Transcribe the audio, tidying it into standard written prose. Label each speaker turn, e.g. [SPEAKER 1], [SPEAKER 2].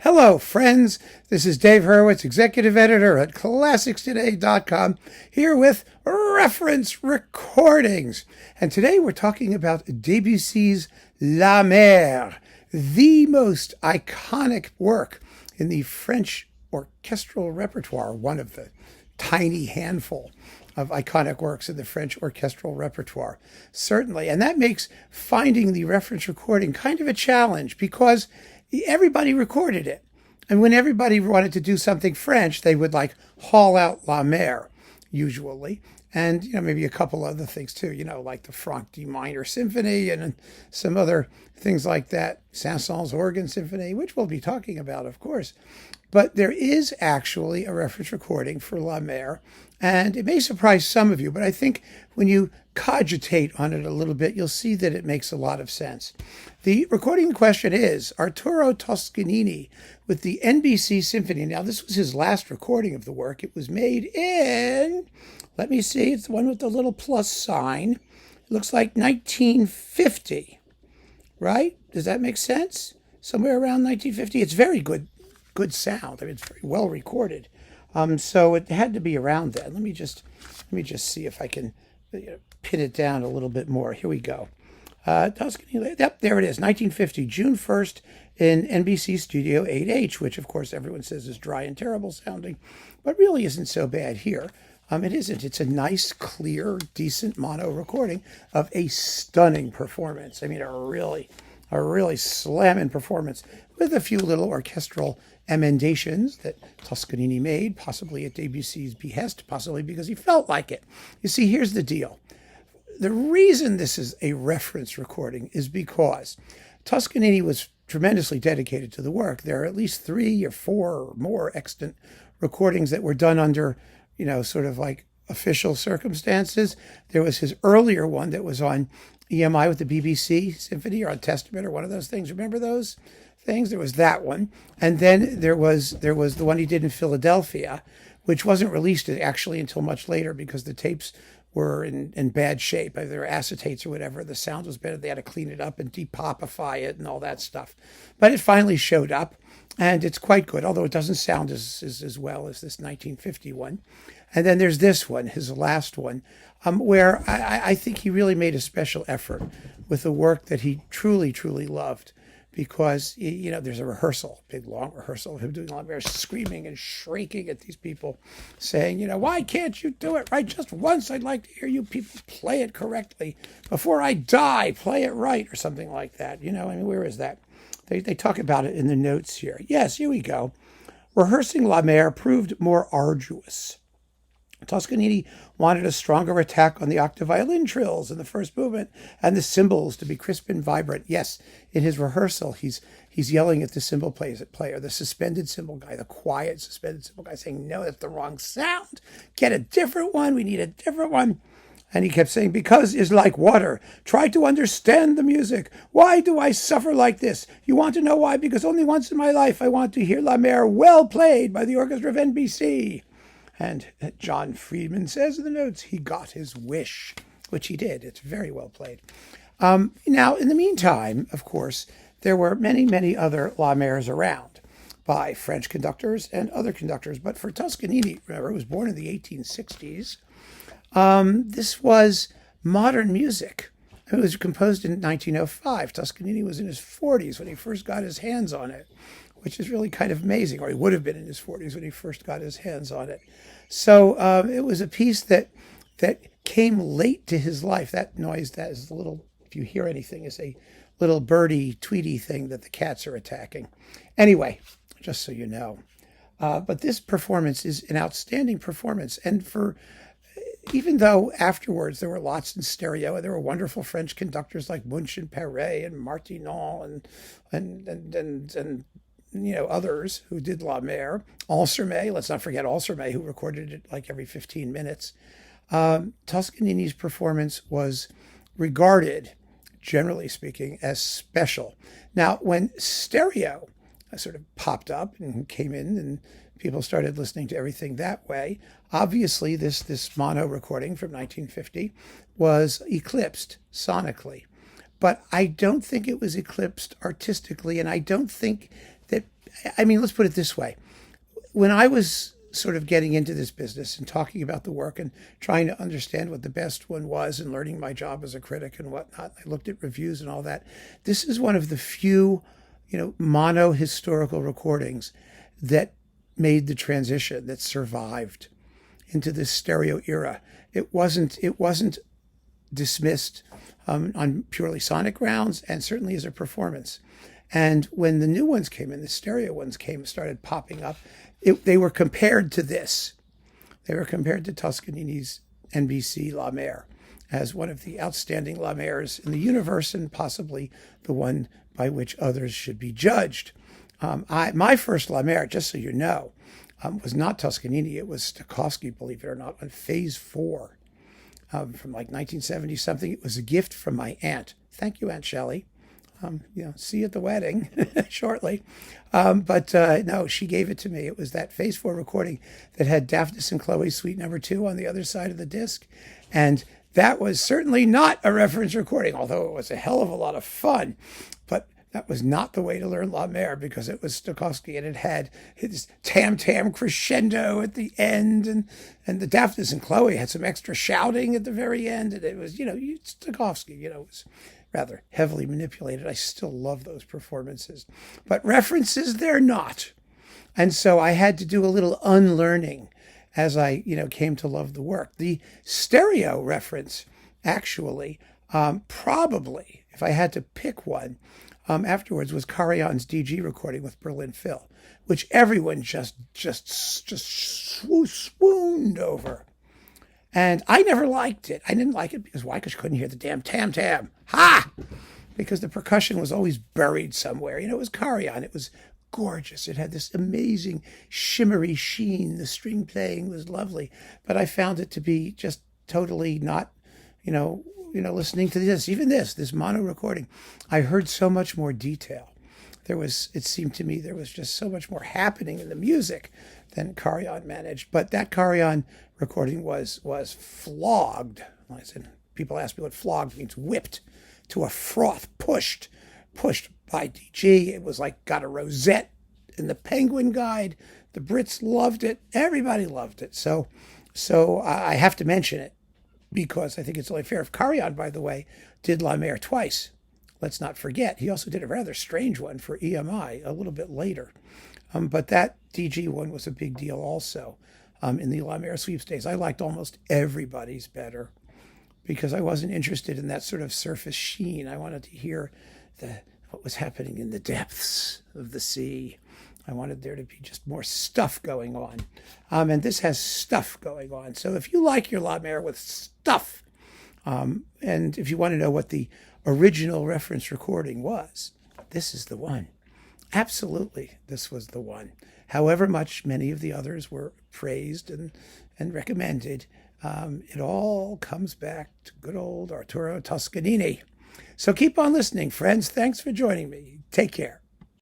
[SPEAKER 1] Hello, friends. This is Dave Hurwitz, executive editor at ClassicsToday.com, here with reference recordings. And today we're talking about Debussy's La Mer, the most iconic work in the French orchestral repertoire, one of the tiny handful of iconic works in the French orchestral repertoire, certainly. And that makes finding the reference recording kind of a challenge because everybody recorded it. And when everybody wanted to do something French, they would haul out La Mer, usually. And, maybe a couple other things too, like the Franck D minor symphony and some other things like that. Saint-Saëns organ symphony, which we'll be talking about, of course. But there is actually a reference recording for La Mer, and it may surprise some of you, but I think when you cogitate on it a little bit, you'll see that it makes a lot of sense. The recording in question is Arturo Toscanini with the NBC Symphony. Now, this was his last recording of the work. It was made in, let me see, it's the one with the little plus sign. It looks like 1950, right? Does that make sense? Somewhere around 1950. It's very good sound. I mean, it's very well recorded. So it had to be around then. Let me just see if I can pin it down a little bit more. Here we go. Toscanini, yep, there it is, 1950, June 1st in NBC Studio 8H, which of course everyone says is dry and terrible sounding, but really isn't so bad here. It isn't. It's a nice, clear, decent mono recording of a stunning performance. I mean, a really slamming performance with a few little orchestral emendations that Toscanini made, possibly at Debussy's behest, possibly because he felt like it. You see, here's the deal. The reason this is a reference recording is because Toscanini was tremendously dedicated to the work. There are at least 3 or 4 or more extant recordings that were done under, sort of like official circumstances. There was his earlier one that was on EMI with the BBC Symphony or on Testament or one of those things. Remember those things? There was that one. And then there was the one he did in Philadelphia, which wasn't released actually until much later because the tapes were in bad shape. They were acetates or whatever. The sound was better. They had to clean it up and depopify it and all that stuff. But it finally showed up, and it's quite good, although it doesn't sound as well as this 1950 one. And then there's this one, his last one, where I think he really made a special effort with a work that he truly, truly loved. Because, there's a rehearsal, big long rehearsal of him doing La Mer, screaming and shrieking at these people, saying, why can't you do it right just once? I'd like to hear you people play it correctly. Before I die, play it right, or something like that. Where is that? They talk about it in the notes here. Yes, here we go. Rehearsing La Mer proved more arduous. Toscanini wanted a stronger attack on the octave violin trills in the first movement and the cymbals to be crisp and vibrant. Yes, in his rehearsal, he's yelling at the cymbal player, the suspended cymbal guy, the quiet suspended cymbal guy, saying, no, that's the wrong sound. Get a different one. We need a different one. And he kept saying, because is like water. Try to understand the music. Why do I suffer like this? You want to know why? Because only once in my life I want to hear La Mer well played by the orchestra of NBC. And John Friedman says in the notes, he got his wish, which he did. It's very well played. Now, in the meantime, of course, there were many, many other La Mers around by French conductors and other conductors. But for Toscanini, remember, he was born in the 1860s. This was modern music. It was composed in 1905. Toscanini was in his 40s when he first got his hands on it, which is really kind of amazing, or he would have been in his 40s when he first got his hands on it. So it was a piece that came late to his life. That noise, that is a little, if you hear anything, is a little birdie, tweety thing that the cats are attacking. Anyway, just so you know. But this performance is an outstanding performance. And even though afterwards there were lots in stereo, and there were wonderful French conductors like Munch and Perret and Martinon and others who did La Mer. Ansermet, let's not forget Ansermet, who recorded it like every 15 minutes. Toscanini's performance was regarded, generally speaking, as special. Now, when stereo sort of popped up and came in and people started listening to everything that way, obviously this mono recording from 1950 was eclipsed sonically. But I don't think it was eclipsed artistically, and I don't think that I mean, let's put it this way. When I was sort of getting into this business and talking about the work and trying to understand what the best one was and learning my job as a critic and whatnot, I looked at reviews and all that. This is one of the few, mono historical recordings that made the transition, that survived into this stereo era. It wasn't dismissed on purely sonic grounds, and certainly as a performance. And when the new ones came in, the stereo ones started popping up, they were compared to this. They were compared to Toscanini's NBC La Mer as one of the outstanding La Mers in the universe, and possibly the one by which others should be judged. My first La Mer, just so you know, was not Toscanini. It was Stokowski, believe it or not, on Phase 4 from like 1970 something. It was a gift from my aunt. Thank you, Aunt Shelley. See you at the wedding shortly. But no, she gave it to me. It was that Phase 4 recording that had Daphnis and Chloe's Suite No. 2 on the other side of the disc. And that was certainly not a reference recording, although it was a hell of a lot of fun. But that was not the way to learn La Mer, because it was Stokowski, and it had his tam-tam crescendo at the end, and the Daphnis and Chloe had some extra shouting at the very end, and it was, Stokowski, it was rather heavily manipulated. I still love those performances. But references, they're not. And so I had to do a little unlearning as I, came to love the work. The stereo reference, actually, probably, if I had to pick one, afterwards was Karajan's DG recording with Berlin Phil, which everyone just swooned over. And I never liked it. I didn't like it because why? Because you couldn't hear the damn tam-tam. Ha! Because the percussion was always buried somewhere. It was Karajan. It was gorgeous. It had this amazing shimmery sheen. The string playing was lovely. But I found it to be just totally not, listening to this mono recording. I heard so much more detail. It seemed to me there was just so much more happening in the music than Karajan managed. But that Karajan recording was flogged. People ask me what flogged means. Whipped to a froth, pushed by DG. It was like got a rosette in the Penguin Guide. The Brits loved it. Everybody loved it. So I have to mention it, because I think it's only fair. If Karajan, by the way, did La Mer twice, let's not forget, he also did a rather strange one for EMI a little bit later. But that DG one was a big deal also in the La Mer sweepstakes. I liked almost everybody's better because I wasn't interested in that sort of surface sheen. I wanted to hear what was happening in the depths of the sea. I wanted there to be just more stuff going on. And this has stuff going on. So if you like your La Mer with stuff, and if you want to know what the original reference recording was, this is the one. Absolutely, this was the one. However much many of the others were praised and recommended, it all comes back to good old Arturo Toscanini. So keep on listening, friends. Thanks for joining me. Take care.